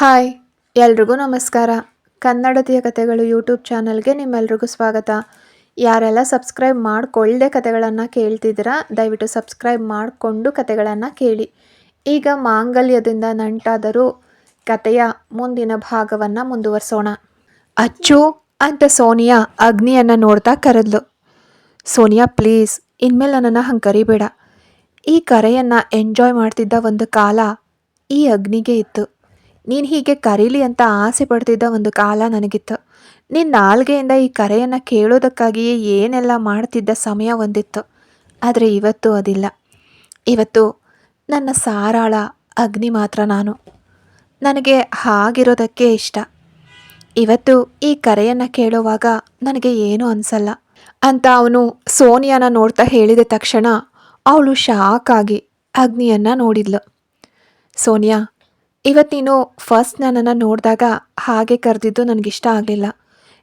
Hi ಎಲ್ರಿಗೂ ನಮಸ್ಕಾರ. ಕನ್ನಡತಿಯ ಕಥೆಗಳು ಯೂಟ್ಯೂಬ್ ಚಾನಲ್ಗೆ ನಿಮ್ಮೆಲ್ರಿಗೂ ಸ್ವಾಗತ. ಯಾರೆಲ್ಲ ಸಬ್ಸ್ಕ್ರೈಬ್ ಮಾಡಿಕೊಳ್ಳದೆ ಕಥೆಗಳನ್ನು ಕೇಳ್ತಿದ್ದೀರಾ, ದಯವಿಟ್ಟು ಸಬ್ಸ್ಕ್ರೈಬ್ ಮಾಡಿಕೊಂಡು ಕಥೆಗಳನ್ನು ಕೇಳಿ. ಈಗ ಮಾಂಗಲ್ಯದಿಂದ ನಂಟಾದರೂ ಕಥೆಯ ಮುಂದಿನ ಭಾಗವನ್ನು ಮುಂದುವರಿಸೋಣ. ಅಚ್ಚು ಅಂತ ಸೋನಿಯಾ ಅಗ್ನಿಯನ್ನು ನೋಡ್ತಾ ಕರೆದ್ಲು. ಸೋನಿಯಾ ಪ್ಲೀಸ್, ಇನ್ಮೇಲೆ ನನ್ನನ್ನು ಹಂಗೆ ಕರಿಬೇಡ. ಈ ಕರೆಯನ್ನು ಎಂಜಾಯ್ ಮಾಡ್ತಿದ್ದ ಒಂದು ಕಾಲ ಈ ಅಗ್ನಿಗೆ ಇತ್ತು. ನೀನು ಹೀಗೆ ಕರೀಲಿ ಅಂತ ಆಸೆ ಪಡ್ತಿದ್ದ ಒಂದು ಕಾಲ ನನಗಿತ್ತು. ನಿನ್ನ ನಾಲ್ಗೆಯಿಂದ ಈ ಕರೆಯನ್ನು ಕೇಳೋದಕ್ಕಾಗಿಯೇ ಏನೆಲ್ಲ ಮಾಡ್ತಿದ್ದ ಸಮಯ ಒಂದಿತ್ತು. ಆದರೆ ಇವತ್ತು ಅದಿಲ್ಲ. ಇವತ್ತು ನನ್ನ ಸಾರಾಳ ಅಗ್ನಿ ಮಾತ್ರ ನಾನು. ನನಗೆ ಹಾಗಿರೋದಕ್ಕೆ ಇಷ್ಟ. ಇವತ್ತು ಈ ಕರೆಯನ್ನು ಕೇಳುವಾಗ ನನಗೆ ಏನೂ ಅನಿಸಲ್ಲ ಅಂತ ಅವನು ಸೋನಿಯಾನ ನೋಡ್ತಾ ಹೇಳಿದ ತಕ್ಷಣ ಅವಳು ಶಾಕ್ ಆಗಿ ಅಗ್ನಿಯನ್ನು ನೋಡಿದ್ಲು. ಸೋನಿಯಾ, ಇವತ್ತು ನೀನು ಫಸ್ಟ್ ನನ್ನನ್ನು ನೋಡಿದಾಗ ಹಾಗೆ ಕರೆದಿದ್ದು ನನಗಿಷ್ಟ ಆಗಲಿಲ್ಲ.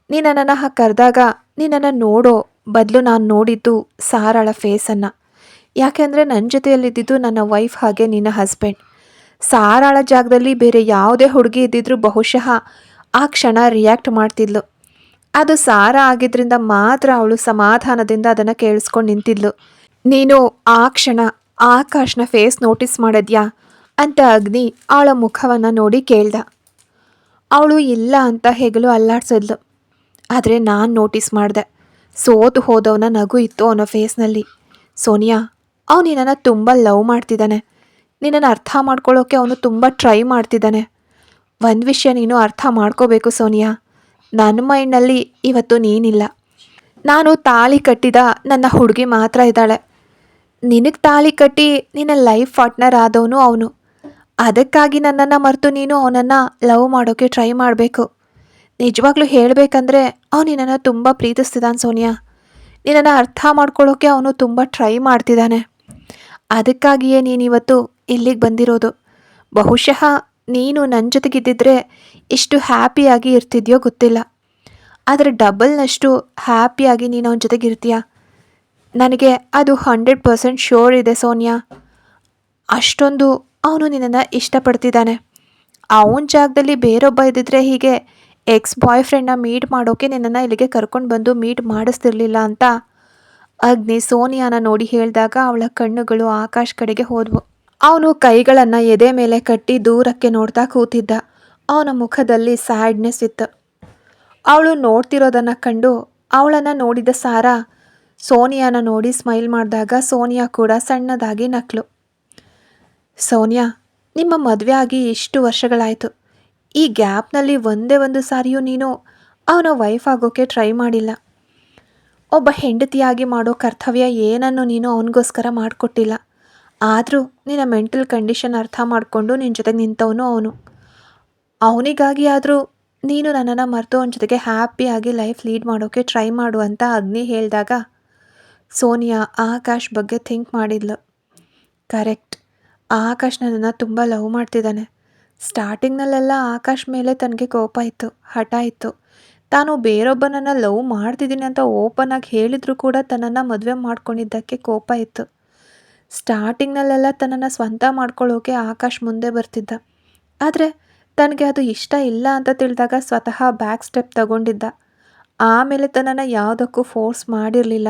ನೀನು ನನ್ನನ್ನು ಹಾಗೆ ಕರೆದಾಗ ನೀನನ್ನು ನೋಡೋ ಬದಲು ನಾನು ನೋಡಿದ್ದು ಸಾರಾಳ ಫೇಸನ್ನು. ಯಾಕೆಂದರೆ ನನ್ನ ಜೊತೆಯಲ್ಲಿದ್ದಿದ್ದು ನನ್ನ ವೈಫ್ ಹಾಗೆ ನಿನ್ನ ಹಸ್ಬೆಂಡ್. ಸಾರಾಳ ಜಾಗದಲ್ಲಿ ಬೇರೆ ಯಾವುದೇ ಹುಡುಗಿ ಇದ್ದಿದ್ರೂ ಬಹುಶಃ ಆ ಕ್ಷಣ ರಿಯಾಕ್ಟ್ ಮಾಡ್ತಿದ್ಲು. ಅದು ಸಾರಾ ಆಗಿದ್ದರಿಂದ ಮಾತ್ರ ಅವಳು ಸಮಾಧಾನದಿಂದ ಅದನ್ನು ಕೇಳಿಸ್ಕೊಂಡು ನಿಂತಿದ್ಲು. ನೀನು ಆ ಕ್ಷಣ ಆಕಾಶ್ನ ಫೇಸ್ ನೋಟಿಸ್ ಮಾಡಿದ್ಯಾ ಅಂತ ಅಗ್ನಿ ಅವಳ ಮುಖವನ್ನು ನೋಡಿ ಕೇಳ್ದ. ಅವಳು ಇಲ್ಲ ಅಂತ ಹೆಗಲು ಅಲ್ಲಾಡ್ಸಿದ್ಲು. ಆದರೆ ನಾನು ನೋಟಿಸ್ ಮಾಡಿದೆ. ಸೋತು ಹೋದವನ ನಗು ಇತ್ತು ಅವನ ಫೇಸ್ನಲ್ಲಿ. ಸೋನಿಯಾ, ಅವನು ನಿನ್ನನ್ನು ತುಂಬ ಲವ್ ಮಾಡ್ತಿದ್ದಾನೆ. ನಿನ್ನನ್ನು ಅರ್ಥ ಮಾಡ್ಕೊಳ್ಳೋಕೆ ಅವನು ತುಂಬ ಟ್ರೈ ಮಾಡ್ತಿದ್ದಾನೆ. ಒಂದು ವಿಷಯ ನೀನು ಅರ್ಥ ಮಾಡ್ಕೋಬೇಕು ಸೋನಿಯಾ, ನನ್ನ ಮೈಂಡ್ನಲ್ಲಿ ಇವತ್ತು ನೀನಿಲ್ಲ. ನಾನು ತಾಳಿ ಕಟ್ಟಿದ ನನ್ನ ಹುಡುಗಿ ಮಾತ್ರ ಇದ್ದಾಳೆ. ನಿನಗೆ ತಾಳಿ ಕಟ್ಟಿ ನಿನ್ನ ಲೈಫ್ ಪಾರ್ಟ್ನರ್ ಆದವನು ಅವನು. ಅದಕ್ಕಾಗಿ ನನ್ನನ್ನು ಮರೆತು ನೀನು ಅವನನ್ನು ಲವ್ ಮಾಡೋಕ್ಕೆ ಟ್ರೈ ಮಾಡಬೇಕು. ನಿಜವಾಗ್ಲೂ ಹೇಳಬೇಕಂದ್ರೆ ಅವನು ನಿನ್ನನ್ನು ತುಂಬ ಪ್ರೀತಿಸ್ತಿದ್ದಾನೆ ಸೋನಿಯಾ. ನಿನ್ನನ್ನು ಅರ್ಥ ಮಾಡ್ಕೊಳ್ಳೋಕ್ಕೆ ಅವನು ತುಂಬ ಟ್ರೈ ಮಾಡ್ತಿದ್ದಾನೆ. ಅದಕ್ಕಾಗಿಯೇ ನೀನಿವತ್ತು ಇಲ್ಲಿಗೆ ಬಂದಿರೋದು. ಬಹುಶಃ ನೀನು ನನ್ನ ಜೊತೆಗಿದ್ದಿದ್ರೆ ಎಷ್ಟು ಹ್ಯಾಪಿಯಾಗಿ ಇರ್ತಿದ್ಯೋ ಗೊತ್ತಿಲ್ಲ. ಆದರೆ ಡಬಲ್ನಷ್ಟು ಹ್ಯಾಪಿಯಾಗಿ ನೀನು ಅವನ ಜೊತೆಗಿರ್ತೀಯ. ನನಗೆ ಅದು 100% ಶ್ಯೂರ್ ಇದೆ ಸೋನಿಯಾ. ಅಷ್ಟೊಂದು ಅವನು ನಿನ್ನನ್ನು ಇಷ್ಟಪಡ್ತಿದ್ದಾನೆ. ಅವನ ಜಾಗದಲ್ಲಿ ಬೇರೊಬ್ಬ ಇದ್ದಿದ್ರೆ ಹೀಗೆ ಎಕ್ಸ್ ಬಾಯ್ ಫ್ರೆಂಡ್ನ ಮೀಟ್ ಮಾಡೋಕ್ಕೆ ನಿನ್ನನ್ನು ಇಲ್ಲಿಗೆ ಕರ್ಕೊಂಡು ಬಂದು ಮೀಟ್ ಮಾಡಿಸ್ತಿರ್ಲಿಲ್ಲ ಅಂತ ಅಗ್ನಿ ಸೋನಿಯಾನ ನೋಡಿ ಹೇಳಿದಾಗ ಅವಳ ಕಣ್ಣುಗಳು ಆಕಾಶ್ ಕಡೆಗೆ ಹೋದವು. ಅವನು ಕೈಗಳನ್ನು ಎದೆ ಮೇಲೆ ಕಟ್ಟಿ ದೂರಕ್ಕೆ ನೋಡ್ತಾ ಕೂತಿದ್ದ. ಅವನ ಮುಖದಲ್ಲಿ ಸ್ಯಾಡ್ನೆಸ್ ಇತ್ತು. ಅವಳು ನೋಡ್ತಿರೋದನ್ನು ಕಂಡು ಅವಳನ್ನು ನೋಡಿದ ಸಾರಾ ಸೋನಿಯಾನ ನೋಡಿ ಸ್ಮೈಲ್ ಮಾಡಿದಾಗ ಸೋನಿಯಾ ಕೂಡ ಸಣ್ಣದಾಗಿ ನಕ್ಳು. ಸೋನಿಯಾ, ನಿಮ್ಮ ಮದುವೆ ಆಗಿ ಇಷ್ಟು ವರ್ಷಗಳಾಯಿತು. ಈ ಗ್ಯಾಪ್ನಲ್ಲಿ ಒಂದೇ ಒಂದು ಸಾರಿಯೂ ನೀನು ಅವನ ವೈಫ್ ಆಗೋಕ್ಕೆ ಟ್ರೈ ಮಾಡಿಲ್ಲ. ಒಬ್ಬ ಹೆಂಡತಿಯಾಗಿ ಮಾಡೋ ಕರ್ತವ್ಯ ಏನನ್ನು ನೀನು ಅವನಿಗೋಸ್ಕರ ಮಾಡಿಕೊಟ್ಟಿಲ್ಲ. ಆದರೂ ನಿನ್ನ ಮೆಂಟಲ್ ಕಂಡೀಷನ್ ಅರ್ಥ ಮಾಡಿಕೊಂಡು ನಿನ್ನ ಜೊತೆಗೆ ನಿಂತವನು ಅವನು. ಅವನಿಗಾಗಿ ಆದರೂ ನೀನು ನನ್ನನ್ನು ಮರೆತು ಅವನ ಜೊತೆಗೆ ಹ್ಯಾಪಿಯಾಗಿ ಲೈಫ್ ಲೀಡ್ ಮಾಡೋಕ್ಕೆ ಟ್ರೈ ಮಾಡು ಅಂತ ಅಗ್ನಿ ಹೇಳಿದಾಗ ಸೋನಿಯಾ ಆಕಾಶ್ ಬಗ್ಗೆ ಥಿಂಕ್ ಮಾಡಿದ್ಲು. ಕರೆಕ್ಟ್, ಆಕಾಶ್ ನನ್ನನ್ನು ತುಂಬ ಲವ್ ಮಾಡ್ತಿದ್ದಾನೆ. ಸ್ಟಾರ್ಟಿಂಗ್ನಲ್ಲೆಲ್ಲ ಆಕಾಶ್ ಮೇಲೆ ತನಗೆ ಕೋಪ ಇತ್ತು, ಹಠ ಇತ್ತು. ತಾನು ಬೇರೊಬ್ಬನನ್ನು ಲವ್ ಮಾಡ್ತಿದ್ದೀನಿ ಅಂತ ಓಪನ್ ಆಗಿ ಹೇಳಿದರೂ ಕೂಡ ತನ್ನನ್ನು ಮದುವೆ ಮಾಡ್ಕೊಂಡಿದ್ದಕ್ಕೆ ಕೋಪ ಇತ್ತು. ಸ್ಟಾರ್ಟಿಂಗ್ನಲ್ಲೆಲ್ಲ ತನ್ನನ್ನು ಸ್ವಂತ ಮಾಡ್ಕೊಳ್ಳೋಕೆ ಆಕಾಶ್ ಮುಂದೆ ಬರ್ತಿದ್ದ. ಆದರೆ ತನಗೆ ಅದು ಇಷ್ಟ ಇಲ್ಲ ಅಂತ ತಿಳಿದಾಗ ಸ್ವತಃ ಬ್ಯಾಕ್ ಸ್ಟೆಪ್ ತಗೊಂಡಿದ್ದ. ಆಮೇಲೆ ತನ್ನನ್ನು ಯಾವುದಕ್ಕೂ ಫೋರ್ಸ್ ಮಾಡಿರಲಿಲ್ಲ.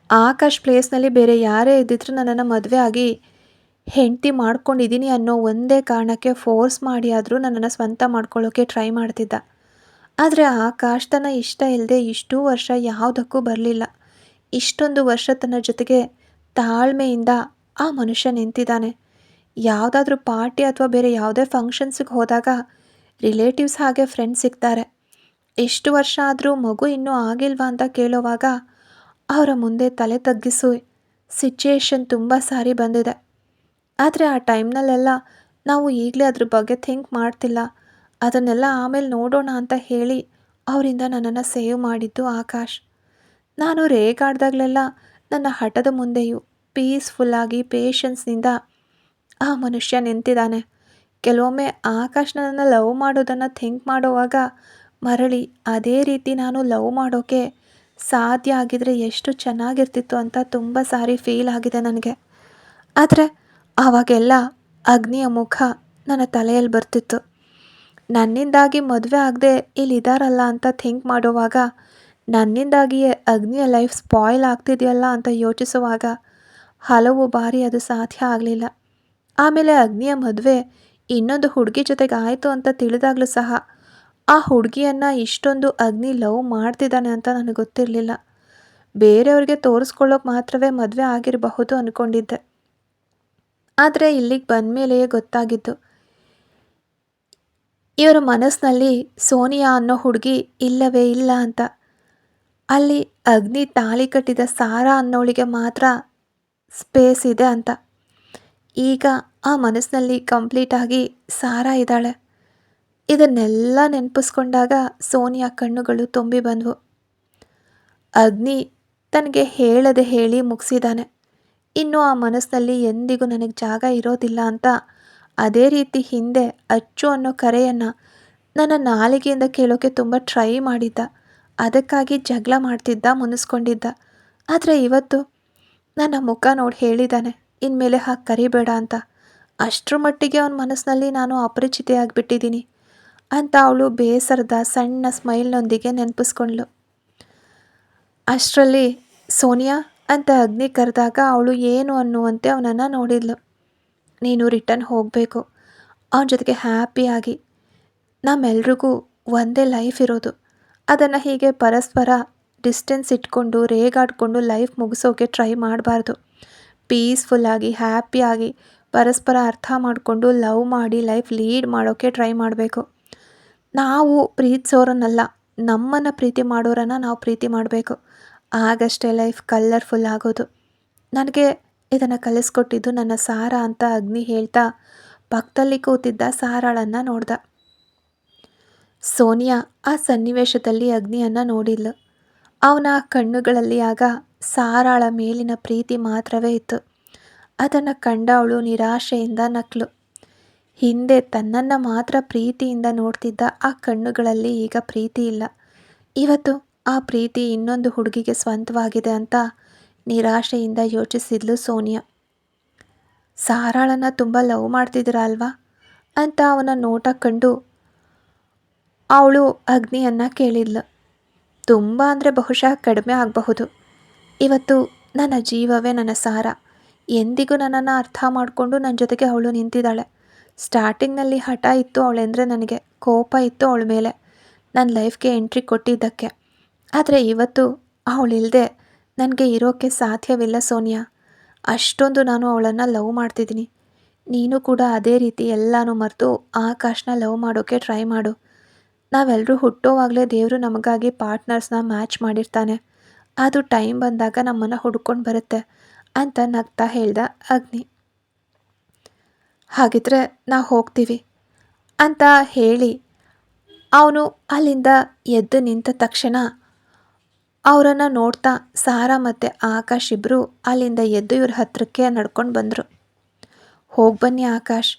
ಆಕಾಶ್ ಪ್ಲೇಸ್ನಲ್ಲಿ ಬೇರೆ ಯಾರೇ ಇದ್ದಿದ್ರು ನನ್ನನ್ನು ಮದುವೆ ಆಗಿ ಹೆಂಡತಿ ಮಾಡ್ಕೊಂಡಿದ್ದೀನಿ ಅನ್ನೋ ಒಂದೇ ಕಾರಣಕ್ಕೆ ಫೋರ್ಸ್ ಮಾಡಿ ಆದರೂ ನನ್ನನ್ನು ಸ್ವಂತ ಮಾಡ್ಕೊಳ್ಳೋಕ್ಕೆ ಟ್ರೈ ಮಾಡ್ತಿದ್ದ. ಆದರೆ ಆಕಾಶ್ ತನ್ನ ಇಷ್ಟ ಇಲ್ಲದೆ ಇಷ್ಟೂ ವರ್ಷ ಯಾವುದಕ್ಕೂ ಬರಲಿಲ್ಲ. ಇಷ್ಟೊಂದು ವರ್ಷ ತನ್ನ ಜೊತೆಗೆ ತಾಳ್ಮೆಯಿಂದ ಆ ಮನುಷ್ಯ ನಿಂತಿದ್ದಾನೆ. ಯಾವುದಾದ್ರೂ ಪಾರ್ಟಿ ಅಥವಾ ಬೇರೆ ಯಾವುದೇ ಫಂಕ್ಷನ್ಸಿಗೆ ಹೋದಾಗ ರಿಲೇಟಿವ್ಸ್ ಹಾಗೆ ಫ್ರೆಂಡ್ಸ್ ಸಿಗ್ತಾರೆ. ಎಷ್ಟು ವರ್ಷ ಆದರೂ ಮಗು ಇನ್ನೂ ಆಗಿಲ್ವಾ ಅಂತ ಕೇಳುವಾಗ ಅವರ ಮುಂದೆ ತಲೆ ತಗ್ಗಿಸೋ ಸಿಚುಯೇಷನ್ ತುಂಬ ಸಾರಿ ಬಂದಿದೆ. ಆದರೆ ಆ ಟೈಮ್ನಲ್ಲೆಲ್ಲ ನಾವು ಈಗಲೇ ಅದ್ರ ಬಗ್ಗೆ ಥಿಂಕ್ ಮಾಡ್ತಿಲ್ಲ, ಅದನ್ನೆಲ್ಲ ಆಮೇಲೆ ನೋಡೋಣ ಅಂತ ಹೇಳಿ ಅವರಿಂದ ನನ್ನನ್ನು ಸೇವ್ ಮಾಡಿದ್ದು ಆಕಾಶ್. ನಾನು ರೇಗಾಡ್ದಾಗಲೆಲ್ಲ ನನ್ನ ಹಠದ ಮುಂದೆಯೂ ಪೀಸ್ಫುಲ್ಲಾಗಿ ಪೇಷನ್ಸ್ನಿಂದ ಆ ಮನುಷ್ಯ ನಿಂತಿದ್ದಾನೆ. ಕೆಲವೊಮ್ಮೆ ಆಕಾಶ್ ನನ್ನನ್ನು ಲವ್ ಮಾಡೋದನ್ನು ಥಿಂಕ್ ಮಾಡುವಾಗ ಮರಳಿ ಅದೇ ರೀತಿ ನಾನು ಲವ್ ಮಾಡೋಕ್ಕೆ ಸಾಧ್ಯ ಆಗಿದ್ರೆ ಎಷ್ಟು ಚೆನ್ನಾಗಿರ್ತಿತ್ತು ಅಂತ ತುಂಬ ಸಾರಿ ಫೀಲ್ ಆಗಿದೆ ನನಗೆ. ಆದರೆ ಆವಾಗೆಲ್ಲ ಅಗ್ನಿಯ ಮುಖ ನನ್ನ ತಲೆಯಲ್ಲಿ ಬರ್ತಿತ್ತು. ನನ್ನಿಂದಾಗಿ ಮದುವೆ ಆಗದೆ ಇಲ್ಲಿದ್ದಾರಲ್ಲ ಅಂತ ಥಿಂಕ್ ಮಾಡುವಾಗ, ನನ್ನಿಂದಾಗಿಯೇ ಅಗ್ನಿಯ ಲೈಫ್ ಸ್ಪಾಯ್ಲ್ ಆಗ್ತಿದೆಯಲ್ಲ ಅಂತ ಯೋಚಿಸುವಾಗ ಹಲವು ಬಾರಿ ಅದು ಸಾಧ್ಯ ಆಗಲಿಲ್ಲ. ಆಮೇಲೆ ಅಗ್ನಿಯ ಮದುವೆ ಇನ್ನೊಂದು ಹುಡುಗಿ ಜೊತೆಗೆ ಆಯಿತು ಅಂತ ತಿಳಿದಾಗಲೂ ಸಹ ಆ ಹುಡುಗಿಯನ್ನು ಇಷ್ಟೊಂದು ಅಗ್ನಿ ಲವ್ ಮಾಡ್ತಿದ್ದಾನೆ ಅಂತ ನನಗೆ ಗೊತ್ತಿರಲಿಲ್ಲ. ಬೇರೆಯವ್ರಿಗೆ ತೋರಿಸ್ಕೊಳ್ಳೋಕೆ ಮಾತ್ರವೇ ಮದುವೆ ಆಗಿರಬಹುದು ಅಂದ್ಕೊಂಡಿದ್ದೆ. ಆದರೆ ಇಲ್ಲಿಗೆ ಬಂದ ಮೇಲೆಯೇ ಗೊತ್ತಾಗಿದ್ದು, ಇವರ ಮನಸ್ಸಿನಲ್ಲಿ ಸೋನಿಯಾ ಅನ್ನೋ ಹುಡುಗಿ ಇಲ್ಲವೇ ಇಲ್ಲ ಅಂತ. ಅಲ್ಲಿ ಅಗ್ನಿ ತಾಳಿ ಕಟ್ಟಿದ ಸಾರಾ ಅನ್ನೋಳಿಗೆ ಮಾತ್ರ ಸ್ಪೇಸ್ ಇದೆ ಅಂತ. ಈಗ ಆ ಮನಸ್ಸಿನಲ್ಲಿ ಕಂಪ್ಲೀಟಾಗಿ ಸಾರಾ ಇದ್ದಾಳೆ. ಇದನ್ನೆಲ್ಲ ನೆನಪಿಸ್ಕೊಂಡಾಗ ಸೋನಿಯಾ ಕಣ್ಣುಗಳು ತುಂಬಿ ಬಂದವು. ಅಗ್ನಿ ತನಗೆ ಹೇಳದೆ ಹೇಳಿ ಮುಗಿಸಿದ್ದಾನೆ. ಇನ್ನು ಆ ಮನಸ್ಸಿನಲ್ಲಿ ಎಂದಿಗೂ ನನಗೆ ಜಾಗ ಇರೋದಿಲ್ಲ ಅಂತ ಅದೇ ರೀತಿ ಹಿಂದೆ ಅಚ್ಚು ಅನ್ನೋ ಕರೆಯನ್ನು ನನ್ನ ನಾಲಿಗೆಯಿಂದ ಕೇಳೋಕ್ಕೆ ತುಂಬ ಟ್ರೈ ಮಾಡಿದ್ದ. ಅದಕ್ಕಾಗಿ ಜಗಳ ಮಾಡ್ತಿದ್ದ, ಮುನಿಸ್ಕೊಂಡಿದ್ದ. ಆದರೆ ಇವತ್ತು ನನ್ನ ಮುಖ ನೋಡಿ ಹೇಳಿದ್ದಾನೆ, ಇನ್ಮೇಲೆ ಹಾಗೆ ಕರಿಬೇಡ ಅಂತ. ಅಷ್ಟರ ಮಟ್ಟಿಗೆ ಅವನ ಮನಸ್ಸಿನಲ್ಲಿ ನಾನು ಅಪರಿಚಿತೆಯಾಗಿಬಿಟ್ಟಿದ್ದೀನಿ ಅಂತ ಅವಳು ಬೇಸರದ ಸಣ್ಣ ಸ್ಮೈಲ್ನೊಂದಿಗೆ ನೆನಪಿಸ್ಕೊಂಡ್ಳು. ಅಷ್ಟರಲ್ಲಿ ಸೋನಿಯಾ ಅಂತ ಅಗ್ನಿ ಕರೆದಾಗ ಅವಳು ಏನು ಅನ್ನುವಂತೆ ಅವನನ್ನು ನೋಡಿದ್ಲು. ನೀನು ರಿಟರ್ನ್ ಹೋಗಬೇಕು, ಅವನ ಜೊತೆಗೆ ಹ್ಯಾಪಿಯಾಗಿ. ನಮ್ಮೆಲ್ರಿಗೂ ಒಂದೇ ಲೈಫ್ ಇರೋದು. ಅದನ್ನು ಹೀಗೆ ಪರಸ್ಪರ ಡಿಸ್ಟೆನ್ಸ್ ಇಟ್ಕೊಂಡು ರೇಗಾಡಿಕೊಂಡು ಲೈಫ್ ಮುಗಿಸೋಕೆ ಟ್ರೈ ಮಾಡಬಾರ್ದು. ಪೀಸ್ಫುಲ್ಲಾಗಿ ಹ್ಯಾಪಿಯಾಗಿ ಪರಸ್ಪರ ಅರ್ಥ ಮಾಡಿಕೊಂಡು ಲವ್ ಮಾಡಿ ಲೈಫ್ ಲೀಡ್ ಮಾಡೋಕ್ಕೆ ಟ್ರೈ ಮಾಡಬೇಕು. ನಾವು ಪ್ರೀತಿಸೋರನ್ನಲ್ಲ, ನಮ್ಮನ್ನು ಪ್ರೀತಿ ಮಾಡೋರನ್ನು ನಾವು ಪ್ರೀತಿ ಮಾಡಬೇಕು. ಆಗಷ್ಟೇ ಲೈಫ್ ಕಲರ್ಫುಲ್ ಆಗೋದು. ನನಗೆ ಇದನ್ನು ಕಲಿಸ್ಕೊಟ್ಟಿದ್ದು ನನ್ನ ಸಾರಾ ಅಂತ ಅಗ್ನಿ ಹೇಳ್ತಾ ಪಕ್ಕದಲ್ಲಿ ಕೂತಿದ್ದ ಸಾರಾಳನ್ನು ನೋಡ್ದ. ಸೋನಿಯಾ ಆ ಸನ್ನಿವೇಶದಲ್ಲಿ ಅಗ್ನಿಯನ್ನು ನೋಡಿದ್ಲು. ಅವನ ಕಣ್ಣುಗಳಲ್ಲಿ ಆಗ ಸಾರಾಳ ಮೇಲಿನ ಪ್ರೀತಿ ಮಾತ್ರವೇ ಇತ್ತು. ಅದನ್ನು ಕಂಡ ಅವಳು ನಿರಾಶೆಯಿಂದ ನಕ್ಳು. ಹಿಂದೆ ತನ್ನನ್ನು ಮಾತ್ರ ಪ್ರೀತಿಯಿಂದ ನೋಡ್ತಿದ್ದ ಆ ಕಣ್ಣುಗಳಲ್ಲಿ ಈಗ ಪ್ರೀತಿ ಇಲ್ಲ. ಇವತ್ತು ಆ ಪ್ರೀತಿ ಇನ್ನೊಂದು ಹುಡುಗಿಗೆ ಸ್ವಂತವಾಗಿದೆ ಅಂತ ನಿರಾಶೆಯಿಂದ ಯೋಚಿಸಿದ್ಲು ಸೋನಿಯಾ. ಸಾರಾಳನ್ನು ತುಂಬ ಲವ್ ಮಾಡ್ತಿದ್ದೀರಾ ಅಲ್ವಾ ಅಂತ ಅವನ ನೋಟ ಕಂಡು ಅವಳು ಅಗ್ನಿಯನ್ನು ಕೇಳಿದ್ಲು. ತುಂಬ ಅಂದರೆ ಬಹುಶಃ ಕಡಿಮೆ ಆಗಬಹುದು. ಇವತ್ತು ನನ್ನ ಜೀವವೇ ನನ್ನ ಸಾರಾ. ಎಂದಿಗೂ ನನ್ನನ್ನು ಅರ್ಥ ಮಾಡಿಕೊಂಡು ನನ್ನ ಜೊತೆಗೆ ಅವಳು ನಿಂತಿದ್ದಾಳೆ. ಸ್ಟಾರ್ಟಿಂಗ್ನಲ್ಲಿ ಹಠ ಇತ್ತು ಅವಳೆಂದರೆ, ನನಗೆ ಕೋಪ ಇತ್ತು ಅವಳ ಮೇಲೆ, ನನ್ನ ಲೈಫ್ಗೆ ಎಂಟ್ರಿ ಕೊಟ್ಟಿದ್ದಕ್ಕೆ. ಆದರೆ ಇವತ್ತು ಅವಳಿಲ್ಲದೆ ನನಗೆ ಇರೋಕ್ಕೆ ಸಾಧ್ಯವಿಲ್ಲ ಸೋನಿಯಾ. ಅಷ್ಟೊಂದು ನಾನು ಅವಳನ್ನು ಲವ್ ಮಾಡ್ತಿದ್ದೀನಿ. ನೀನು ಕೂಡ ಅದೇ ರೀತಿ ಎಲ್ಲನೂ ಮರೆತು ಆಕಾಶನ ಲವ್ ಮಾಡೋಕ್ಕೆ ಟ್ರೈ ಮಾಡು. ನಾವೆಲ್ಲರೂ ಹುಟ್ಟೋವಾಗಲೇ ದೇವರು ನಮಗಾಗಿ ಪಾರ್ಟ್ನರ್ಸ್ನ ಮ್ಯಾಚ್ ಮಾಡಿರ್ತಾನೆ. ಅದು ಟೈಮ್ ಬಂದಾಗ ನಮ್ಮನ್ನು ಹುಡ್ಕೊಂಡು ಬರುತ್ತೆ ಅಂತ ನಗ್ತಾ ಹೇಳ್ದ ಅಗ್ನಿ. ಹಾಗಿದ್ರೆ ನಾವು ಹೋಗ್ತೀವಿ ಅಂತ ಹೇಳಿ ಅವನು ಅಲ್ಲಿಂದ ಎದ್ದು ನಿಂತ ತಕ್ಷಣ ಅವರನ್ನು ನೋಡ್ತಾ ಸಾರಾ ಮತ್ತು ಆಕಾಶ್ ಇಬ್ಬರು ಅಲ್ಲಿಂದ ಎದ್ದು ಇವ್ರ ಹತ್ರಕ್ಕೆ ನಡ್ಕೊಂಡು ಬಂದರು. ಹೋಗಿ ಬನ್ನಿ ಆಕಾಶ್,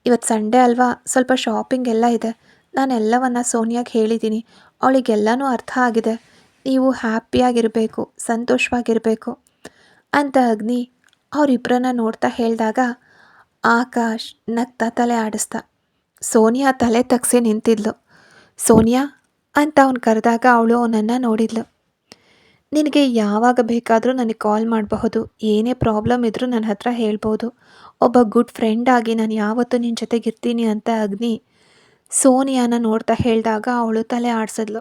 ಇವತ್ತು ಸಂಡೇ ಅಲ್ವಾ, ಸ್ವಲ್ಪ ಶಾಪಿಂಗ್ ಎಲ್ಲ ಇದೆ. ನಾನೆಲ್ಲವನ್ನ ಸೋನಿಯಾಗೆ ಹೇಳಿದ್ದೀನಿ, ಅವಳಿಗೆಲ್ಲನೂ ಅರ್ಥ ಆಗಿದೆ. ನೀವು ಹ್ಯಾಪಿಯಾಗಿರಬೇಕು, ಸಂತೋಷವಾಗಿರಬೇಕು ಅಂತ ಅಗ್ನಿ ಅವರಿಬ್ಬರನ್ನ ನೋಡ್ತಾ ಹೇಳಿದಾಗ ಆಕಾಶ್ ನಗ್ತಾ ತಲೆ ಆಡಿಸ್ದ. ಸೋನಿಯಾ ತಲೆ ತಗ್ಸಿ ನಿಂತಿದ್ಲು. ಸೋನಿಯಾ ಅಂತ ಅವನು ಕರೆದಾಗ ಅವಳು ಅವನನ್ನು ನೋಡಿದ್ಲು. ನಿನಗೆ ಯಾವಾಗ ಬೇಕಾದರೂ ನನಗೆ ಕಾಲ್ ಮಾಡಬಹುದು, ಏನೇ ಪ್ರಾಬ್ಲಮ್ ಇದ್ದರೂ ನನ್ನ ಹತ್ರ ಹೇಳ್ಬೋದು. ಒಬ್ಬ ಗುಡ್ ಫ್ರೆಂಡ್ ಆಗಿ ನಾನು ಯಾವತ್ತೂ ನಿನ್ನ ಜೊತೆಗಿರ್ತೀನಿ ಅಂತ ಅಗ್ನಿ ಸೋನಿಯಾನ ನೋಡ್ತಾ ಹೇಳಿದಾಗ ಅವಳು ತಲೆ ಆಡಿಸಿದ್ಲು.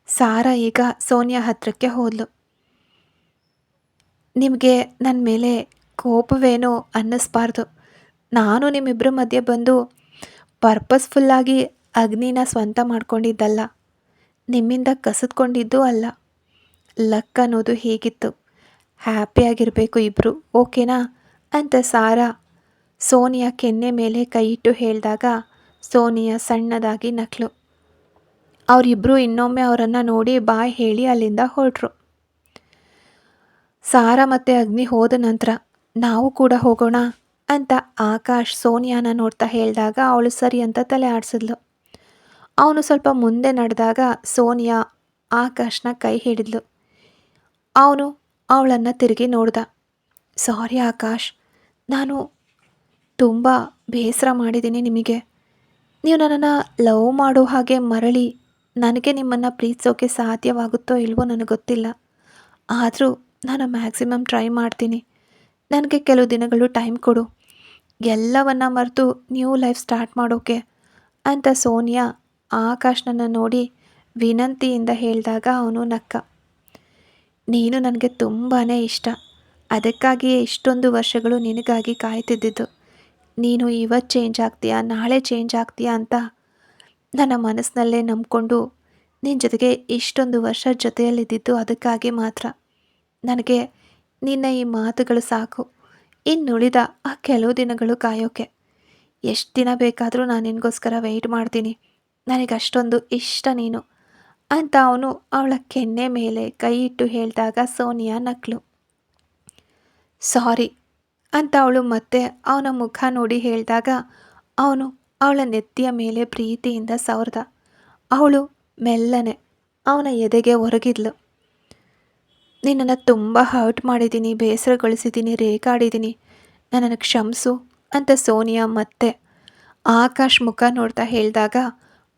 ಸಾರಾ ಈಗ ಸೋನಿಯಾ ಹತ್ರಕ್ಕೆ ಹೋದ್ಲು. ನಿಮಗೆ ನನ್ನ ಮೇಲೆ ಕೋಪವೇನೋ ಅನ್ನಿಸ್ಬಾರ್ದು. ನಾನು ನಿಮ್ಮಿಬ್ಬರ ಮಧ್ಯೆ ಬಂದು ಪರ್ಪಸ್ಫುಲ್ಲಾಗಿ ಅಗ್ನಿನ ಸ್ವಂತ ಮಾಡ್ಕೊಂಡಿದ್ದಲ್ಲ, ನಿಮ್ಮಿಂದ ಕಸಿದ್ಕೊಂಡಿದ್ದೂ ಅಲ್ಲ. ಲಕ್ ಅನ್ನೋದು ಹೀಗಿತ್ತು. ಹ್ಯಾಪಿಯಾಗಿರಬೇಕು ಇಬ್ಬರು, ಓಕೆನಾ ಅಂತ ಸಾರಾ ಸೋನಿಯಾ ಕೆನ್ನೆ ಮೇಲೆ ಕೈ ಇಟ್ಟು ಹೇಳಿದಾಗ ಸೋನಿಯಾ ಸಣ್ಣದಾಗಿ ನಕ್ಳು. ಅವರಿಬ್ಬರು ಇನ್ನೊಮ್ಮೆ ಅವರನ್ನು ನೋಡಿ ಬಾಯ್ ಹೇಳಿ ಅಲ್ಲಿಂದ ಹೊರಟರು. ಸಾರಾ ಮತ್ತು ಅಗ್ನಿ ಹೋದ ನಂತರ ನಾವು ಕೂಡ ಹೋಗೋಣ ಅಂತ ಆಕಾಶ್ ಸೋನಿಯಾನ ನೋಡ್ತಾ ಹೇಳಿದಾಗ ಅವಳು ಸರಿ ಅಂತ ತಲೆ ಆಡಿಸಿದ್ಲು. ಅವನು ಸ್ವಲ್ಪ ಮುಂದೆ ನಡೆದಾಗ ಸೋನಿಯಾ ಆಕಾಶ್ನ ಕೈ ಹಿಡಿದ್ಲು. ಅವನು ಅವಳನ್ನು ತಿರುಗಿ ನೋಡ್ದ. ಸಾರಿ ಆಕಾಶ್, ನಾನು ತುಂಬ ಬೇಸರ ಮಾಡಿದ್ದೀನಿ ನಿಮಗೆ. ನೀವು ನನ್ನನ್ನು ಲವ್ ಮಾಡೋ ಹಾಗೆ ಮರಳಿ ನನಗೆ ನಿಮ್ಮನ್ನು ಪ್ರೀತಿಸೋಕೆ ಸಾಧ್ಯವಾಗುತ್ತೋ ಇಲ್ವೋ ನನಗೆ ಗೊತ್ತಿಲ್ಲ. ಆದರೂ ನಾನು ಮ್ಯಾಕ್ಸಿಮಮ್ ಟ್ರೈ ಮಾಡ್ತೀನಿ. ನನಗೆ ಕೆಲವು ದಿನಗಳು ಟೈಮ್ ಕೊಡು. ಎಲ್ಲವನ್ನ ಮರೆತು ನ್ಯೂ ಲೈಫ್ ಸ್ಟಾರ್ಟ್ ಮಾಡೋಕೆ ಅಂತ ಸೋನಿಯಾ ಆಕಾಶ್ನನ್ನು ನೋಡಿ ವಿನಂತಿಯಿಂದ ಹೇಳಿದಾಗ ಅವನು ನಕ್ಕ. ನೀನು ನನಗೆ ತುಂಬಾ ಇಷ್ಟ. ಅದಕ್ಕಾಗಿಯೇ ಇಷ್ಟೊಂದು ವರ್ಷಗಳು ನಿನಗಾಗಿ ಕಾಯ್ತಿದ್ದಿದ್ದು. ನೀನು ಇವತ್ತು ಚೇಂಜ್ ಆಗ್ತೀಯಾ, ನಾಳೆ ಚೇಂಜ್ ಆಗ್ತೀಯಾ ಅಂತ ನನ್ನ ಮನಸ್ಸಿನಲ್ಲೇ ನಂಬಿಕೊಂಡು ನಿನ್ನ ಜೊತೆಗೆ ಇಷ್ಟೊಂದು ವರ್ಷ ಜೊತೆಯಲ್ಲಿದ್ದಿದ್ದು ಅದಕ್ಕಾಗಿ ಮಾತ್ರ. ನನಗೆ ನಿನ್ನ ಈ ಮಾತುಗಳು ಸಾಕು. ಇನ್ನುಳಿದ ಆ ಕೆಲವು ದಿನಗಳು ಕಾಯೋಕೆ. ಎಷ್ಟು ದಿನ ಬೇಕಾದರೂ ನಾನು ನಿನಗೋಸ್ಕರ ವೆಯ್ಟ್ ಮಾಡ್ತೀನಿ. ನನಗೆ ಅಷ್ಟೊಂದು ಇಷ್ಟ ನೀನು ಅಂತ ಅವನು ಅವಳ ಕೆನ್ನೆ ಮೇಲೆ ಕೈ ಇಟ್ಟು ಹೇಳಿದಾಗ ಸೋನಿಯಾ ನಕ್ಳು. ಸಾರಿ ಅಂತ ಅವಳು ಮತ್ತೆ ಅವನ ಮುಖ ನೋಡಿ ಹೇಳಿದಾಗ ಅವನು ಅವಳ ನೆತ್ತಿಯ ಮೇಲೆ ಪ್ರೀತಿಯಿಂದ ಸವರ್ದ. ಅವಳು ಮೆಲ್ಲನೆ ಅವನ ಎದೆಗೆ ಒರಗಿದ್ಲು. ನಿನ್ನನ್ನು ತುಂಬ ಹರ್ಟ್ ಮಾಡಿದ್ದೀನಿ, ಬೇಸರಗೊಳಿಸಿದ್ದೀನಿ, ರೇಗಾಡಿದ್ದೀನಿ, ನನ್ನನ್ನು ಕ್ಷಮಿಸು ಅಂತ ಸೋನಿಯಾ ಮತ್ತೆ ಆಕಾಶ್ ಮುಖ ನೋಡ್ತಾ ಹೇಳಿದಾಗ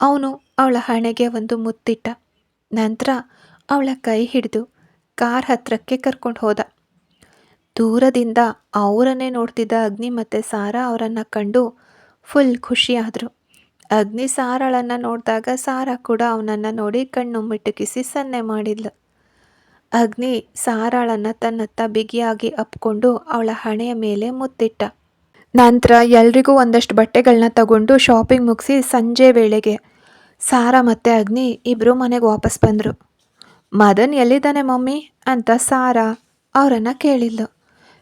ಅವನು ಅವಳ ಹಣೆಗೆ ಒಂದು ಮುತ್ತಿಟ್ಟ. ನಂತರ ಅವಳ ಕೈ ಹಿಡಿದು ಕಾರ್ ಹತ್ರಕ್ಕೆ ಕರ್ಕೊಂಡು ಹೋದ. ದೂರದಿಂದ ಅವರನ್ನೇ ನೋಡ್ತಿದ್ದ ಅಗ್ನಿ ಮತ್ತು ಸಾರಾ ಅವರನ್ನು ಕಂಡು ಫುಲ್ ಖುಷಿಯಾದರು. ಅಗ್ನಿ ಸಾರಾಳನ್ನು ನೋಡಿದಾಗ ಸಾರಾ ಕೂಡ ಅವನನ್ನು ನೋಡಿ ಕಣ್ಣು ಮಿಟುಕಿಸಿ ಸನ್ನೆ ಮಾಡಿದ್ಲು. ಅಗ್ನಿ ಸಾರಾಳನ್ನು ತನ್ನತ್ತ ಬಿಗಿಯಾಗಿ ಅಪ್ಕೊಂಡು ಅವಳ ಹಣೆಯ ಮೇಲೆ ಮುತ್ತಿಟ್ಟ. ನಂತರ ಎಲ್ರಿಗೂ ಒಂದಷ್ಟು ಬಟ್ಟೆಗಳನ್ನ ತಗೊಂಡು ಶಾಪಿಂಗ್ ಮುಗಿಸಿ ಸಂಜೆ ವೇಳೆಗೆ ಸಾರಾ ಮತ್ತು ಅಗ್ನಿ ಇಬ್ಬರು ಮನೆಗೆ ವಾಪಸ್ ಬಂದರು. ಮದನ್ ಎಲ್ಲಿದ್ದಾನೆ ಮಮ್ಮಿ ಅಂತ ಸಾರಾ ಅವರನ್ನು ಕೇಳಿದ್ಲು.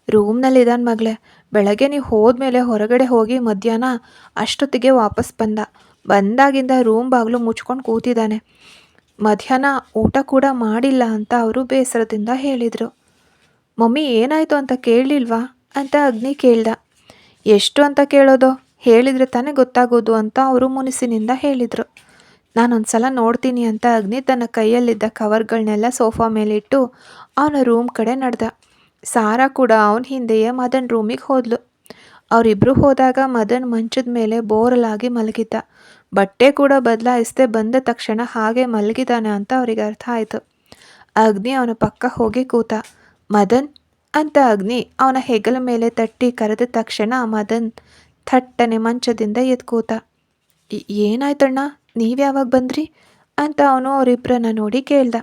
ರೂಮ್ನಲ್ಲಿದ್ದಾನೆ ಮಗಳೇ. ಬೆಳಗ್ಗೆ ನೀವು ಹೋದ್ಮೇಲೆ ಹೊರಗಡೆ ಹೋಗಿ ಮಧ್ಯಾಹ್ನ ಅಷ್ಟೊತ್ತಿಗೆ ವಾಪಸ್ ಬಂದಾಗಿಂದ ರೂಮ್ ಬಾಗಿಲು ಮುಚ್ಕೊಂಡು ಕೂತಿದ್ದಾನೆ. ಮಧ್ಯಾಹ್ನ ಊಟ ಕೂಡ ಮಾಡಿಲ್ಲ ಅಂತ ಅವರು ಬೇಸರದಿಂದ ಹೇಳಿದರು. ಮಮ್ಮಿ ಏನಾಯಿತು ಅಂತ ಕೇಳಲಿಲ್ವಾ ಅಂತ ಅಗ್ನಿ ಕೇಳ್ದ. ಎಷ್ಟು ಅಂತ ಕೇಳೋದು, ಹೇಳಿದರೆ ತಾನೇ ಗೊತ್ತಾಗೋದು ಅಂತ ಅವರು ಮುನಿಸಿನಿಂದ ಹೇಳಿದರು. ನಾನೊಂದು ಸಲ ನೋಡ್ತೀನಿ ಅಂತ ಅಗ್ನಿ ತನ್ನ ಕೈಯಲ್ಲಿದ್ದ ಕವರ್ಗಳನ್ನೆಲ್ಲ ಸೋಫಾ ಮೇಲಿಟ್ಟು ಅವನ ರೂಮ್ ಕಡೆ ನಡೆದ. ಸಾರಾ ಕೂಡ ಅವನ ಹಿಂದೆಯೇ ಮದನ್ ರೂಮಿಗೆ ಹೋದ್ಲು. ಅವರಿಬ್ಬರು ಹೋದಾಗ ಮದನ್ ಮಂಚದ ಮೇಲೆ ಬೋರಲಾಗಿ ಮಲಗಿದ್ದ. ಬಟ್ಟೆ ಕೂಡ ಬದಲಾಯಿಸದೆ ಬಂದ ತಕ್ಷಣ ಹಾಗೆ ಮಲಗಿದಾನೆ ಅಂತ ಅವರಿಗೆ ಅರ್ಥ ಆಯಿತು. ಅಗ್ನಿ ಅವನ ಪಕ್ಕ ಹೋಗಿ ಕೂತ. ಮದನ್ ಅಂತ ಅಗ್ನಿ ಅವನ ಹೆಗಲ ಮೇಲೆ ತಟ್ಟಿ ಕರೆದ ತಕ್ಷಣ ಮದನ್ ಥಟ್ಟನೆ ಮಂಚದಿಂದ ಎದ್ದು ಕೂತ. ಏನಾಯ್ತಣ್ಣ, ನೀವ್ಯಾವಾಗ ಬಂದ್ರಿ ಅಂತ ಅವನು ಅವರಿಬ್ಬರನ್ನ ನೋಡಿ ಕೇಳ್ದ.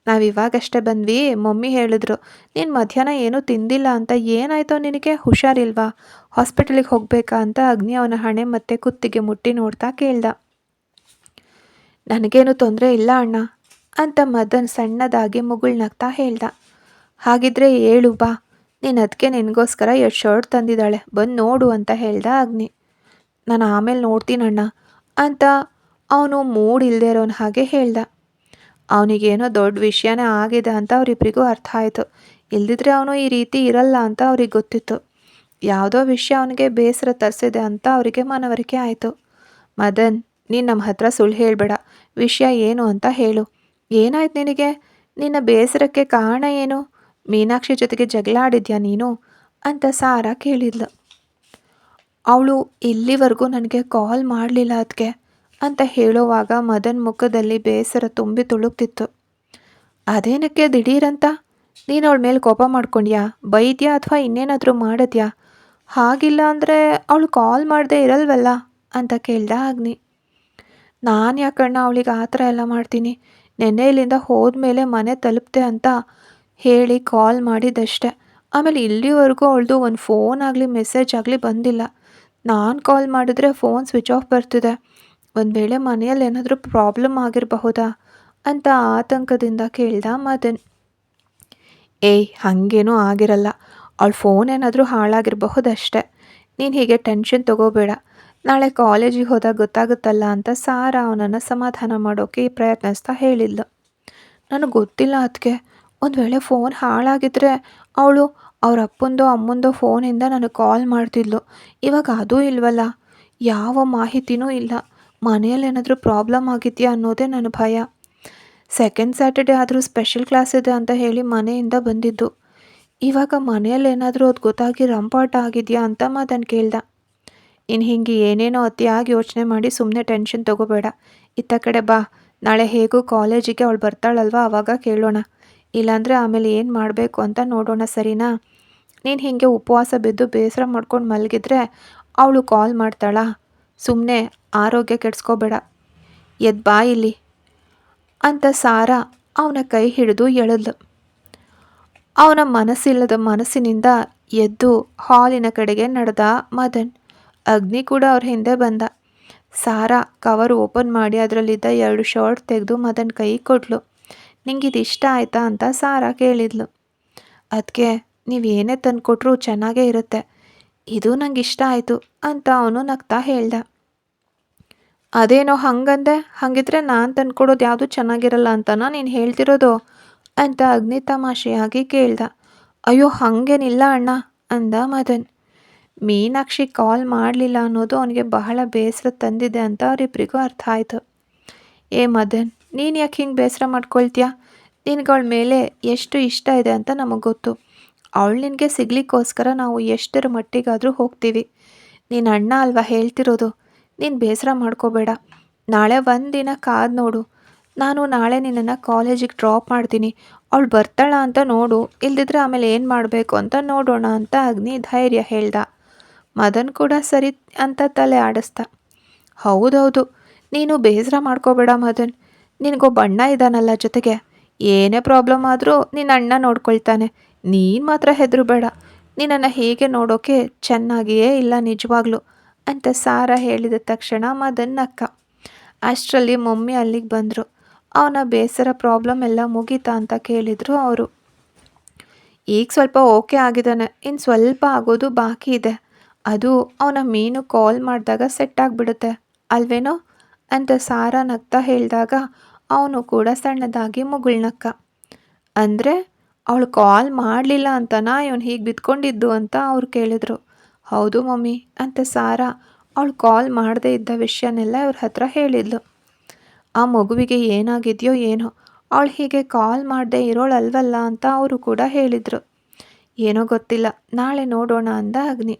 ನಾವಿವಾಗಷ್ಟೇ ಬಂದ್ವಿ. ಮಮ್ಮಿ ಹೇಳಿದ್ರು ನೀನು ಮಧ್ಯಾಹ್ನ ಏನೂ ತಿಂದಿಲ್ಲ ಅಂತ. ಏನಾಯ್ತೋ ನಿನಗೆ, ಹುಷಾರಿಲ್ವಾ, ಹಾಸ್ಪಿಟಲಿಗೆ ಹೋಗಬೇಕಾ ಅಂತ ಅಗ್ನಿ ಅವನ ಹಣೆ ಮತ್ತು ಕುತ್ತಿಗೆ ಮುಟ್ಟಿ ನೋಡ್ತಾ ಕೇಳ್ದ. ನನಗೇನು ತೊಂದರೆ ಇಲ್ಲ ಅಣ್ಣ ಅಂತ ಮದನ್ ಸಣ್ಣದಾಗಿ ಮುಗುಳ್ನಗ್ತಾ ಹೇಳ್ದ. ಹಾಗಿದ್ರೆ ಹೇಳು ಬಾ, ನೀನು ಅದಕ್ಕೆ ನಿನಗೋಸ್ಕರ 2 ಶರ್ಟ್ ತಂದಿದ್ದಾಳೆ, ಬಂದು ನೋಡು ಅಂತ ಹೇಳ್ದ ಅಗ್ನಿ. ನಾನು ಆಮೇಲೆ ನೋಡ್ತೀನಣ್ಣ ಅಂತ ಅವನು ಮೂಡ್ ಇಲ್ಲದೆ ಇರೋನ ಹಾಗೆ ಹೇಳ್ದ. ಅವನಿಗೇನೋ ದೊಡ್ಡ ವಿಷಯನೇ ಆಗಿದೆ ಅಂತ ಅವರಿಬ್ಬರಿಗೂ ಅರ್ಥ ಆಯಿತು. ಇಲ್ದಿದ್ರೆ ಅವನು ಈ ರೀತಿ ಇರಲ್ಲ ಅಂತ ಅವ್ರಿಗೆ ಗೊತ್ತಿತ್ತು. ಯಾವುದೋ ವಿಷಯ ಅವನಿಗೆ ಬೇಸರ ತರಿಸಿದೆ ಅಂತ ಅವರಿಗೆ ಮನವರಿಕೆ ಆಯಿತು. ಮದನ್, ನೀನು ನಮ್ಮ ಹತ್ರ ಸುಳ್ಳು ಹೇಳಬೇಡ, ವಿಷಯ ಏನು ಅಂತ ಹೇಳು. ಏನಾಯ್ತು ನಿನಗೆ, ನಿನ್ನ ಬೇಸರಕ್ಕೆ ಕಾರಣ ಏನು, ಮೀನಾಕ್ಷಿ ಜೊತೆಗೆ ಜಗಳ ಆಡಿದ್ಯಾ ನೀನು ಅಂತ ಸಾರಾ ಕೇಳಿದ್ಲು. ಅವಳು ಇಲ್ಲಿವರೆಗೂ ನನಗೆ ಕಾಲ್ ಮಾಡಲಿಲ್ಲ ಅದಕ್ಕೆ ಅಂತ ಹೇಳುವಾಗ ಮದನ್ ಮುಖದಲ್ಲಿ ಬೇಸರ ತುಂಬಿ ತುಳುಕ್ತಿತ್ತು. ಅದೇನಕ್ಕೆ ದಿಢೀರಂತ, ನೀನು ಅವಳ ಮೇಲೆ ಕೋಪ ಮಾಡ್ಕೊಂಡ್ಯಾ, ಬೈದ್ಯಾ ಅಥವಾ ಇನ್ನೇನಾದರೂ ಮಾಡಿದ್ಯಾ? ಹಾಗಿಲ್ಲ ಅಂದರೆ ಅವಳು ಕಾಲ್ ಮಾಡದೆ ಇರಲ್ವಲ್ಲ ಅಂತ ಕೇಳ್ದ ಅಗ್ನಿ. ನಾನು ಯಾಕಣ್ಣ ಅವಳಿಗೆ ಆ ಥರ ಎಲ್ಲ ಮಾಡ್ತೀನಿ, ನೆನ್ನೆ ಇಲ್ಲಿಂದ ಹೋದ್ಮೇಲೆ ಮನೆ ತಲುಪ್ತೆ ಅಂತ ಹೇಳಿ ಕಾಲ್ ಮಾಡಿದ್ದಷ್ಟೆ. ಆಮೇಲೆ ಇಲ್ಲಿವರೆಗೂ ಅವಳದು ಒಂದು ಫೋನ್ ಆಗಲಿ ಮೆಸೇಜ್ ಆಗಲಿ ಬಂದಿಲ್ಲ. ನಾನು ಕಾಲ್ ಮಾಡಿದ್ರೆ ಫೋನ್ ಸ್ವಿಚ್ ಆಫ್ ಬರ್ತಿದೆ. ಒಂದು ವೇಳೆ ಮನೆಯಲ್ಲಿ ಏನಾದರೂ ಪ್ರಾಬ್ಲಮ್ ಆಗಿರಬಹುದಾ ಅಂತ ಆತಂಕದಿಂದ ಕೇಳ್ದ ಮದನ್. ಏಯ್, ಹಾಗೇನೂ ಆಗಿರಲ್ಲ, ಅವಳ ಫೋನ್ ಏನಾದರೂ ಹಾಳಾಗಿರಬಹುದಷ್ಟೆ. ನೀನು ಹೀಗೆ ಟೆನ್ಷನ್ ತೊಗೋಬೇಡ, ನಾಳೆ ಕಾಲೇಜಿಗೆ ಹೋದಾಗ ಗೊತ್ತಾಗುತ್ತಲ್ಲ ಅಂತ ಸಾರಾ ಅವನನ್ನು ಸಮಾಧಾನ ಮಾಡೋಕ್ಕೆ ಪ್ರಯತ್ನಿಸ್ತಾ ಹೇಳಿದ್ಲು. ನನಗೆ ಗೊತ್ತಿಲ್ಲ ಅದಕ್ಕೆ, ಒಂದು ವೇಳೆ ಫೋನ್ ಹಾಳಾಗಿದ್ದರೆ ಅವಳು ಅವ್ರ ಅಪ್ಪಂದೋ ಅಮ್ಮಂದೋ ಫೋನಿಂದ ನನಗೆ ಕಾಲ್ ಮಾಡ್ತಿದ್ಲು. ಇವಾಗ ಅದೂ ಇಲ್ವಲ್ಲ, ಯಾವ ಮಾಹಿತಿನೂ ಇಲ್ಲ. ಮನೆಯಲ್ಲಿ ಏನಾದರೂ ಪ್ರಾಬ್ಲಮ್ ಆಗಿದೆಯಾ ಅನ್ನೋದೇ ನನ್ನ ಭಯ. ಸೆಕೆಂಡ್ ಸ್ಯಾಟರ್ಡೆ ಆದರೂ ಸ್ಪೆಷಲ್ ಕ್ಲಾಸ್ ಇದೆ ಅಂತ ಹೇಳಿ ಮನೆಯಿಂದ ಬಂದಿದ್ದು. ಇವಾಗ ಮನೆಯಲ್ಲಿ ಏನಾದರೂ ಅದು ಗೊತ್ತಾಗಿ ರಂಪಾಟ ಆಗಿದೆಯಾ ಅಂತ ಮದನ್ ಕೇಳ್ದ. ಇನ್ನು ಹಿಂಗೆ ಏನೇನೋ ಅತಿಯಾಗಿ ಯೋಚನೆ ಮಾಡಿ ಸುಮ್ಮನೆ ಟೆನ್ಷನ್ ತೊಗೋಬೇಡ. ಇತ್ತ ಕಡೆ ಬಾ, ನಾಳೆ ಹೇಗೂ ಕಾಲೇಜಿಗೆ ಅವಳು ಬರ್ತಾಳಲ್ವ ಆವಾಗ ಕೇಳೋಣ. ಇಲ್ಲಾಂದರೆ ಆಮೇಲೆ ಏನು ಮಾಡಬೇಕು ಅಂತ ನೋಡೋಣ, ಸರಿನಾ? ನೀನು ಹೀಗೆ ಉಪವಾಸ ಬಿದ್ದು ಬೇಸರ ಮಾಡ್ಕೊಂಡು ಮಲಗಿದ್ರೆ ಅವಳು ಕಾಲ್ ಮಾಡ್ತಾಳಾ? ಸುಮ್ಮನೆ ಆರೋಗ್ಯ ಕೆಡಿಸ್ಕೋಬೇಡ. ಎದ್ದು ಬಾ ಇಲ್ಲಿ ಅಂತ ಸಾರಾ ಅವನ ಕೈ ಹಿಡಿದು ಎಳೆದ್ಲು. ಅವನ ಮನಸ್ಸಿನಿಂದ ಎದ್ದು ಹಾಲಿನ ಕಡೆಗೆ ನಡೆದ ಮದನ್. ಅಗ್ನಿ ಕೂಡ ಅವ್ರ ಹಿಂದೆ ಬಂದ. ಸಾರಾ ಕವರ್ ಓಪನ್ ಮಾಡಿ ಅದರಲ್ಲಿದ್ದ 2 ಶರ್ಟ್ ತೆಗೆದು ಮದನ್ ಕೈ ಕೊಟ್ಲು. ನಿಂಗಿದು ಇಷ್ಟ ಆಯ್ತಾ ಅಂತ ಸಾರಾ ಕೇಳಿದ್ಲು. ಅದಕ್ಕೆ ನೀವು ಏನೇ ತಂದುಕೊಟ್ರೂ ಚೆನ್ನಾಗೇ ಇರುತ್ತೆ, ಇದು ನಂಗೆ ಇಷ್ಟ ಆಯಿತು ಅಂತ ಅವನು ನಗ್ತಾ ಹೇಳ್ದ. ಅದೇನೋ ಹಂಗಂದೆ, ಹಾಗಿದ್ರೆ ನಾನು ತಂದ್ಕೊಡೋದು ಯಾವುದು ಚೆನ್ನಾಗಿರಲ್ಲ ಅಂತನಾ ನೀನು ಹೇಳ್ತಿರೋದು ಅಂತ ಅಗ್ನಿ ತಮಾಷೆಯಾಗಿ ಕೇಳ್ದ. ಅಯ್ಯೋ ಹಾಗೇನಿಲ್ಲ ಅಣ್ಣ ಅಂದ ಮದನ್. ಮೀನಾಕ್ಷಿ ಕಾಲ್ ಮಾಡಲಿಲ್ಲ ಅನ್ನೋದು ಅವನಿಗೆ ಬಹಳ ಬೇಸರ ತಂದಿದೆ ಅಂತ ಅವರಿಬ್ಬರಿಗೂ ಅರ್ಥ ಆಯಿತು. ಏ ಮದನ್, ನೀನು ಯಾಕೆ ಹಿಂಗೆ ಬೇಸರ ಮಾಡ್ಕೊಳ್ತೀಯ? ನಿನಗಳ ಮೇಲೆ ಎಷ್ಟು ಇಷ್ಟ ಇದೆ ಅಂತ ನಮಗೆ ಗೊತ್ತು. ಅವಳು ನಿನಗೆ ಸಿಗ್ಲಿಕ್ಕೋಸ್ಕರ ನಾವು ಎಷ್ಟರ ಮಟ್ಟಿಗಾದರೂ ಹೋಗ್ತೀವಿ. ನೀನು ಅಣ್ಣ ಅಲ್ವಾ ಹೇಳ್ತಿರೋದು, ನೀನು ಬೇಸರ ಮಾಡ್ಕೋಬೇಡ. ನಾಳೆ ಒಂದಿನ ಕಾದು ನೋಡು, ನಾನು ನಾಳೆ ನಿನ್ನನ್ನು ಕಾಲೇಜಿಗೆ ಡ್ರಾಪ್ ಮಾಡ್ತೀನಿ. ಅವಳು ಬರ್ತಾಳ ಅಂತ ನೋಡು, ಇಲ್ದಿದ್ರೆ ಆಮೇಲೆ ಏನು ಮಾಡಬೇಕು ಅಂತ ನೋಡೋಣ ಅಂತ ಅಗ್ನಿ ಧೈರ್ಯ ಹೇಳ್ದ. ಮದನ್ ಕೂಡ ಸರಿ ಅಂತ ತಲೆ ಆಡಿಸ್ದ. ಹೌದೌದು, ನೀನು ಬೇಸರ ಮಾಡ್ಕೋಬೇಡ ಮದನ್, ನಿನಗೊಬ್ಬ ಅಣ್ಣ ಇದ್ದಾನಲ್ಲ ಜೊತೆಗೆ. ಏನೇ ಪ್ರಾಬ್ಲಮ್ ಆದರೂ ನಿನ್ನ ಅಣ್ಣ ನೋಡ್ಕೊಳ್ತಾನೆ. ನೀನು ಮಾತ್ರ ಹೆದರಬೇಡ, ನಿನ್ನನ್ನು ಹೀಗೆ ನೋಡೋಕೆ ಚೆನ್ನಾಗಿಯೇ ಇಲ್ಲ ನಿಜವಾಗ್ಲೂ ಅಂತ ಸಾರಾ ಹೇಳಿದ ತಕ್ಷಣ ಮದನ್ ನಕ್ಕ. ಅಷ್ಟರಲ್ಲಿ ಮಮ್ಮಿ ಅಲ್ಲಿಗೆ ಬಂದರು. ಅವನ ಬೇಸರ ಪ್ರಾಬ್ಲಮ್ ಎಲ್ಲ ಮುಗೀತಾ ಅಂತ ಕೇಳಿದರು ಅವರು. ಈಗ ಸ್ವಲ್ಪ ಓಕೆ ಆಗಿದ್ದಾನೆ, ಇನ್ನು ಸ್ವಲ್ಪ ಆಗೋದು ಬಾಕಿ ಇದೆ. ಅದು ಅವನ ಮೀನು ಕಾಲ್ ಮಾಡಿದಾಗ ಸೆಟ್ ಆಗಿಬಿಡುತ್ತೆ ಅಲ್ವೇನೋ ಅಂತ ಸಾರಾ ನಗ್ತಾ ಹೇಳಿದಾಗ ಅವನು ಕೂಡ ಸಣ್ಣದಾಗಿ ಮುಗುಳ್ನಕ್ಕ. ಅಂದರೆ ಅವಳು ಕಾಲ್ ಮಾಡಲಿಲ್ಲ ಅಂತನಾ ಇವನು ಹೀಗೆ ಬಿದ್ಕೊಂಡಿದ್ದು ಅಂತ ಅವ್ರು ಕೇಳಿದ್ರು. ಹೌದು ಮಮ್ಮಿ ಅಂತ ಸಾರಾ ಅವಳು ಕಾಲ್ ಮಾಡದೇ ಇದ್ದ ವಿಷಯನೆಲ್ಲ ಇವ್ರ ಹತ್ರ ಹೇಳಿದ್ಲು. ಆ ಮಗುವಿಗೆ ಏನಾಗಿದೆಯೋ ಏನೋ, ಅವಳು ಹೀಗೆ ಕಾಲ್ ಮಾಡದೆ ಇರೋಳಲ್ವಲ್ಲ ಅಂತ ಅವರು ಕೂಡ ಹೇಳಿದರು. ಏನೋ ಗೊತ್ತಿಲ್ಲ, ನಾಳೆ ನೋಡೋಣ ಅಂದ ಅಗ್ನಿ.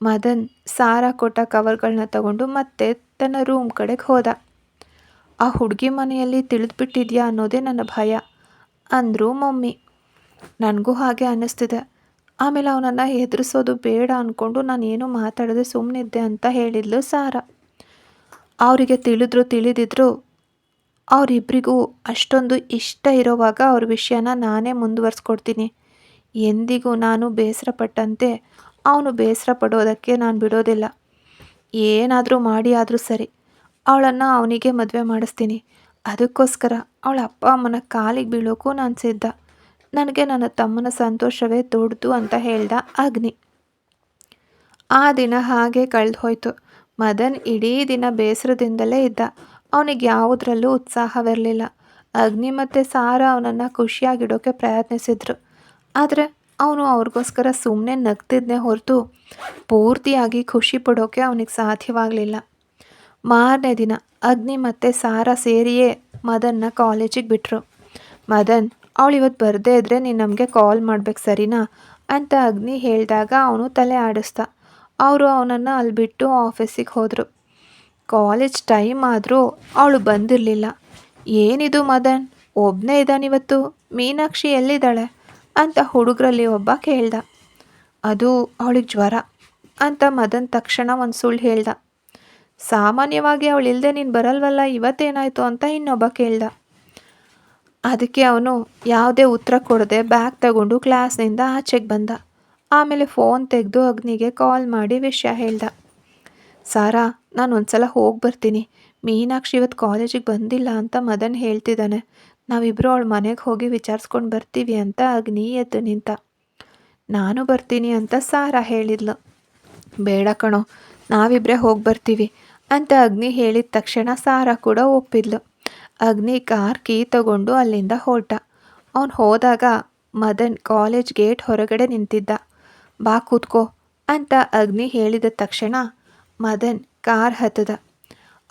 ಮದನ್ ಸಾರಾ ಕೊಟ್ಟ ಕವರ್ಗಳನ್ನ ತಗೊಂಡು ಮತ್ತೆ ತನ್ನ ರೂಮ್ ಕಡೆಗೆ ಹೋದ. ಆ ಹುಡುಗಿ ಮನೆಯಲ್ಲಿ ತಿಳಿದ್ಬಿಟ್ಟಿದ್ಯಾ ಅನ್ನೋದೇ ನನ್ನ ಭಯ ಅಂದರು ಮಮ್ಮಿ. ನನಗೂ ಹಾಗೆ ಅನ್ನಿಸ್ತಿದೆ. ಆಮೇಲೆ ಅವನನ್ನು ಹೆದರಿಸೋದು ಬೇಡ ಅಂದ್ಕೊಂಡು ನಾನು ಏನೂ ಮಾತಾಡದೆ ಸುಮ್ಮನಿದ್ದೆ ಅಂತ ಹೇಳಿದ್ಲು ಸಾರಾ. ಅವರಿಗೆ ತಿಳಿದಿದ್ರು ಅವರಿಬ್ಬರಿಗೂ ಅಷ್ಟೊಂದು ಇಷ್ಟ ಇರೋವಾಗ ಅವ್ರ ವಿಷಯನ ನಾನೇ ಮುಂದುವರಿಸ್ಕೊಡ್ತೀನಿ. ಎಂದಿಗೂ ನಾನು ಬೇಸರ ಪಟ್ಟಂತೆ ಅವನು ಬೇಸರ ಪಡೋದಕ್ಕೆ ನಾನು ಬಿಡೋದಿಲ್ಲ. ಏನಾದರೂ ಮಾಡಿ ಆದರೂ ಸರಿ ಅವಳನ್ನು ಅವನಿಗೆ ಮದುವೆ ಮಾಡಿಸ್ತೀನಿ. ಅದಕ್ಕೋಸ್ಕರ ಅವಳ ಅಪ್ಪ ಅಮ್ಮನ ಕಾಲಿಗೆ ಬೀಳೋಕ್ಕೂ ನಾನು ಸಿದ್ಧ. ನನಗೆ ನನ್ನ ತಮ್ಮನ ಸಂತೋಷವೇ ದೊಡ್ಡದು ಅಂತ ಹೇಳ್ದ ಅಗ್ನಿ. ಆ ದಿನ ಹಾಗೆ ಕಳೆದು ಹೋಯಿತು. ಮದನ್ ಇಡೀ ದಿನ ಬೇಸರದಿಂದಲೇ ಇದ್ದ. ಅವನಿಗೆ ಯಾವುದರಲ್ಲೂ ಉತ್ಸಾಹವಿರಲಿಲ್ಲ. ಅಗ್ನಿ ಮತ್ತು ಸಾರಾ ಅವನನ್ನು ಖುಷಿಯಾಗಿಡೋಕ್ಕೆ ಪ್ರಯತ್ನಿಸಿದ್ರು. ಆದರೆ ಅವನು ಅವ್ರಿಗೋಸ್ಕರ ಸುಮ್ಮನೆ ನಗ್ತಿದ್ನೇ ಹೊರತು ಪೂರ್ತಿಯಾಗಿ ಖುಷಿ ಪಡೋಕ್ಕೆ ಅವನಿಗೆ ಸಾಧ್ಯವಾಗಲಿಲ್ಲ. ಮಾರನೇ ದಿನ ಅಗ್ನಿ ಮತ್ತು ಸಾರಾ ಸೇರಿಯೇ ಮದನ್ನ ಕಾಲೇಜಿಗೆ ಬಿಟ್ಟರು. ಮದನ್, ಅವಳು ಇವತ್ತು ಬರದೇ ಇದ್ದರೆ ನೀನು ನಮಗೆ ಕಾಲ್ ಮಾಡ್ಬೇಕು ಸರಿನಾ ಅಂತ ಅಗ್ನಿ ಹೇಳಿದಾಗ ಅವನು ತಲೆ ಆಡಿಸ್ದ. ಅವರು ಅವನನ್ನು ಅಲ್ಲಿ ಬಿಟ್ಟು ಆಫೀಸಿಗೆ ಹೋದರು. ಕಾಲೇಜ್ ಟೈಮ್ ಆದರೂ ಅವಳು ಬಂದಿರಲಿಲ್ಲ. ಏನಿದು ಮದನ್, ಒಬ್ಬನೇ ಇದ್ದಾನಿವತ್ತು, ಮೀನಾಕ್ಷಿ ಎಲ್ಲಿದ್ದಾಳೆ ಅಂತ ಹುಡುಗರಲ್ಲಿ ಒಬ್ಬ ಕೇಳ್ದ. ಅದು ಅವಳಿಗೆ ಜ್ವರ ಅಂತ ಮದನ್ ತಕ್ಷಣ ಒಂದು ಸುಳ್ಳು ಹೇಳ್ದ. ಸಾಮಾನ್ಯವಾಗಿ ಅವಳು ಇಲ್ಲದೆ ನೀನು ಬರಲ್ವಲ್ಲ, ಇವತ್ತೇನಾಯಿತು ಅಂತ ಇನ್ನೊಬ್ಬ ಕೇಳ್ದ. ಅದಕ್ಕೆ ಅವನು ಯಾವುದೇ ಉತ್ತರ ಕೊಡದೆ ಬ್ಯಾಗ್ ತಗೊಂಡು ಕ್ಲಾಸ್ನಿಂದ ಆಚೆಗೆ ಬಂದ. ಆಮೇಲೆ ಫೋನ್ ತೆಗೆದು ಅಗ್ನಿಗೆ ಕಾಲ್ ಮಾಡಿ ವಿಷಯ ಹೇಳ್ದ. ಸಾರಾ, ನಾನು ಒಂದ್ಸಲ ಹೋಗಿ ಬರ್ತೀನಿ. ಮೀನಾಕ್ಷಿ ಇವತ್ತು ಕಾಲೇಜಿಗೆ ಬಂದಿಲ್ಲ ಅಂತ ಮದನ್ ಹೇಳ್ತಿದ್ದಾನೆ. ನಾವಿಬ್ಬರು ಅವಳ ಮನೆಗೆ ಹೋಗಿ ವಿಚಾರಿಸ್ಕೊಂಡು ಬರ್ತೀವಿ ಅಂತ ಅಗ್ನಿ ಎದ್ದು ನಿಂತ. ನಾನು ಬರ್ತೀನಿ ಅಂತ ಸಾರಾ ಹೇಳಿದ್ಲು. ಬೇಡ ಕಣೋ, ನಾವಿಬ್ಬರೇ ಹೋಗಿ ಬರ್ತೀವಿ ಅಂತ ಅಗ್ನಿ ಹೇಳಿದ ತಕ್ಷಣ ಸಾರಾ ಕೂಡ ಒಪ್ಪಿದ್ಲು. ಅಗ್ನಿ ಕಾರ್ ಕೀ ತಗೊಂಡು ಅಲ್ಲಿಂದ ಹೊರಟ. ಅವನು ಹೋದಾಗ ಮದನ್ ಕಾಲೇಜ್ ಗೇಟ್ ಹೊರಗಡೆ ನಿಂತಿದ್ದ. ಬಾ ಕೂತ್ಕೋ ಅಂತ ಅಗ್ನಿ ಹೇಳಿದ ತಕ್ಷಣ ಮದನ್ ಕಾರ್ ಹತ್ತದ.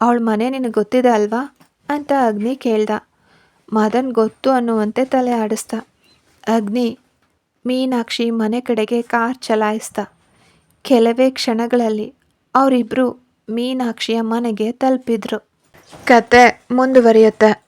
ಅವಳ ಮನೆ ನಿನಗೆ ಗೊತ್ತಿದೆ ಅಲ್ವಾ ಅಂತ ಅಗ್ನಿ ಕೇಳ್ದ. ಮದನ್ ಗೊತ್ತು ಅನ್ನುವಂತೆ ತಲೆ ಆಡಿಸ್ದ. ಅಗ್ನಿ ಮೀನಾಕ್ಷಿ ಮನೆ ಕಡೆಗೆ ಕಾರ್ ಚಲಾಯಿಸ್ದ. ಕೆಲವೇ ಕ್ಷಣಗಳಲ್ಲಿ ಅವರಿಬ್ಬರು ಮೀನಾಕ್ಷಿಯ ಮನೆಗೆ ತಲುಪಿದ್ರು. ಕತೆ ಮುಂದುವರಿಯುತ್ತೆ.